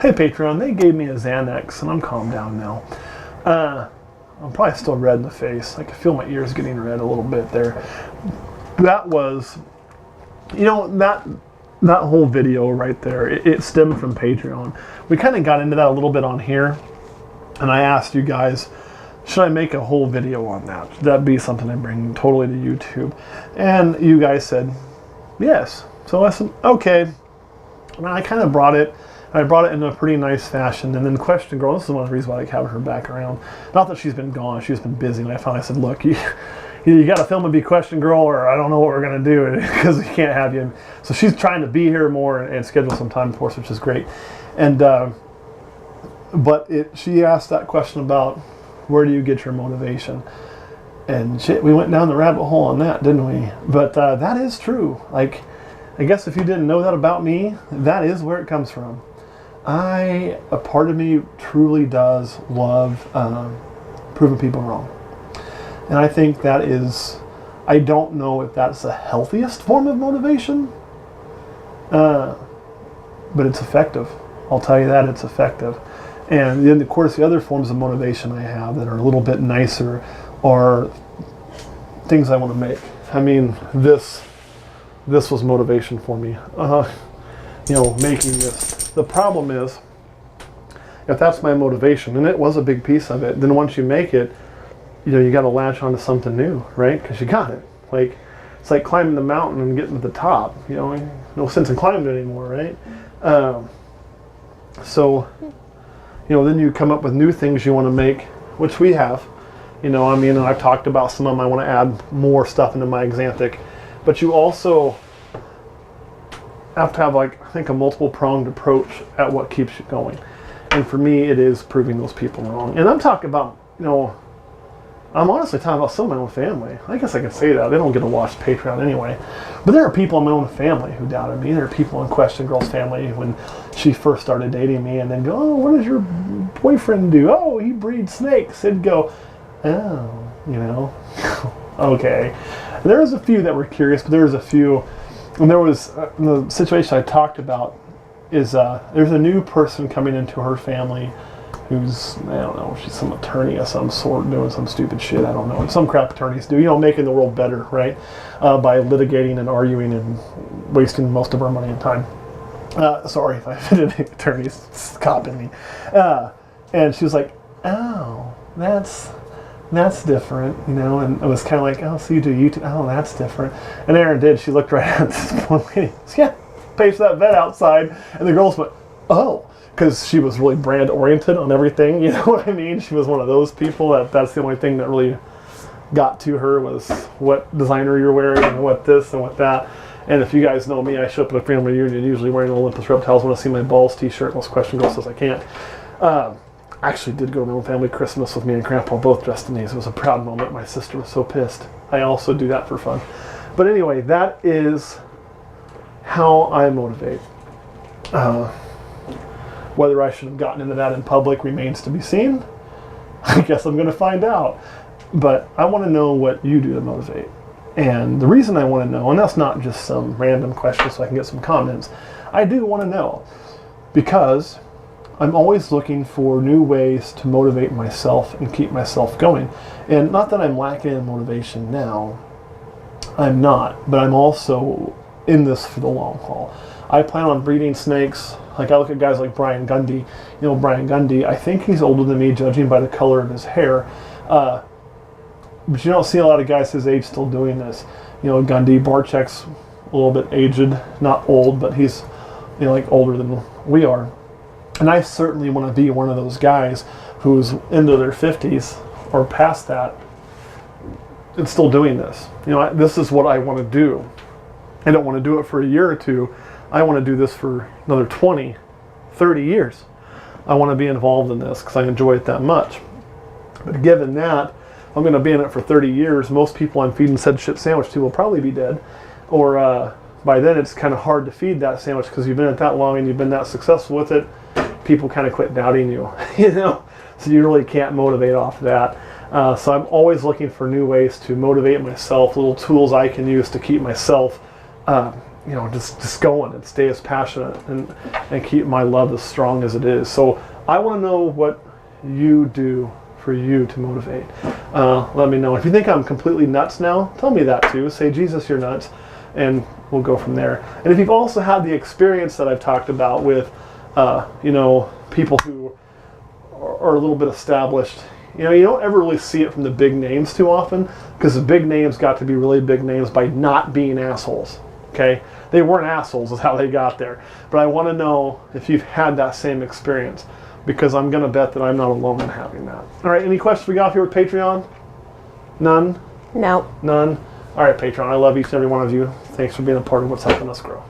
Hey Patreon, they gave me a Xanax and I'm calmed down now. I'm probably still red in the face. I can feel my ears getting red a little bit there. That was, that whole video right there, it stemmed from Patreon. We kind of got into that a little bit on here, and I asked you guys, should I make a whole video on that? Should that be something I bring totally to YouTube? And you guys said yes. So I said, okay. And I kind of brought it. I brought it in a pretty nice fashion. And then Question Girl, this is one of the reasons why I like having her back around. Not that she's been gone, she's been busy. And I finally said, look, you got to film and be Question Girl, or I don't know what we're going to do because we can't have you. So she's trying to be here more and schedule some time for us, which is great. And but she asked that question about where do you get your motivation? And we went down the rabbit hole on that, didn't we? But that is true. Like, I guess if you didn't know that about me, that is where it comes from. A part of me truly does love proving people wrong. And I think that is, I don't know if that's the healthiest form of motivation, but it's effective. I'll tell you that, it's effective. And then, of course, the other forms of motivation I have that are a little bit nicer are things I want to make. I mean, this was motivation for me. Making this. The problem is, if that's my motivation, and it was a big piece of it, then once you make it, you got to latch onto something new, right? Because you got it. Like, it's like climbing the mountain and getting to the top. No sense in climbing it anymore, right? Then you come up with new things you want to make, which we have. And I've talked about some of them. I want to add more stuff into my Xanthic. But you also have to have, I think, a multiple-pronged approach at what keeps you going. And for me, it is proving those people wrong. And I'm talking about, I'm honestly talking about some of my own family. I guess I can say that. They don't get to watch Patreon anyway. But there are people in my own family who doubted me. There are people in Question Girl's family when she first started dating me and then go, oh, what does your boyfriend do? Oh, he breeds snakes. It'd go, oh, okay. There was a few that were curious, but there was a few. And there was, the situation I talked about is there's a new person coming into her family who's, I don't know, she's some attorney of some sort doing some stupid shit, I don't know. Some crap attorneys do, making the world better, right? By litigating and arguing and wasting most of our money and time. Sorry if I offended any attorneys, it's copping me. And she was like, oh, that's different, and it was kind of like, oh, so you do YouTube, oh, that's different. And Erin did, she looked right at this one lady, yeah, pays for that vet outside, and the girls went, oh, because she was really brand oriented on everything, you know what I mean? She was one of those people that's the only thing that really got to her was what designer you're wearing and what this and what that. And if you guys know me, I show up at a family reunion usually wearing an Olympus Reptiles when I see my balls t-shirt, unless Question Girl says I can't. Actually did go to my own family Christmas with me and Grandpa both dressed in these. It was a proud moment. My sister was so pissed. I also do that for fun. But anyway, that is how I motivate. Whether I should have gotten into that in public remains to be seen. I guess I'm going to find out. But I want to know what you do to motivate. And the reason I want to know, and that's not just some random question so I can get some comments, I do want to know because I'm always looking for new ways to motivate myself and keep myself going. And not that I'm lacking in motivation now. I'm not. But I'm also in this for the long haul. I plan on breeding snakes. Like, I look at guys like Brian Gundy. Brian Gundy, I think he's older than me, judging by the color of his hair. But you don't see a lot of guys his age still doing this. Gundy, Barczyk's a little bit aged, not old, but he's, older than we are. And I certainly want to be one of those guys who's into their 50s or past that and still doing this. This is what I want to do. I don't want to do it for a year or two. I want to do this for another 20, 30 years. I want to be involved in this because I enjoy it that much. But given that, I'm going to be in it for 30 years. Most people I'm feeding said shit sandwich to will probably be dead. Or by then it's kind of hard to feed that sandwich because you've been at that long and you've been that successful with it. People kind of quit doubting you, So you really can't motivate off that. So I'm always looking for new ways to motivate myself, little tools I can use to keep myself just going and stay as passionate and keep my love as strong as it is. So I want to know what you do for you to motivate. Let me know. If you think I'm completely nuts now, tell me that too. Say, Jesus, you're nuts, and we'll go from there. And if you've also had the experience that I've talked about with, people who are a little bit established, you don't ever really see it from the big names too often, because the big names got to be really big names by not being assholes. Okay? They weren't assholes is how they got there. But I want to know if you've had that same experience, because I'm going to bet that I'm not alone in having that. All right, any questions we got here with Patreon? None? No. None? All right, Patreon, I love each and every one of you. Thanks for being a part of what's helping us grow.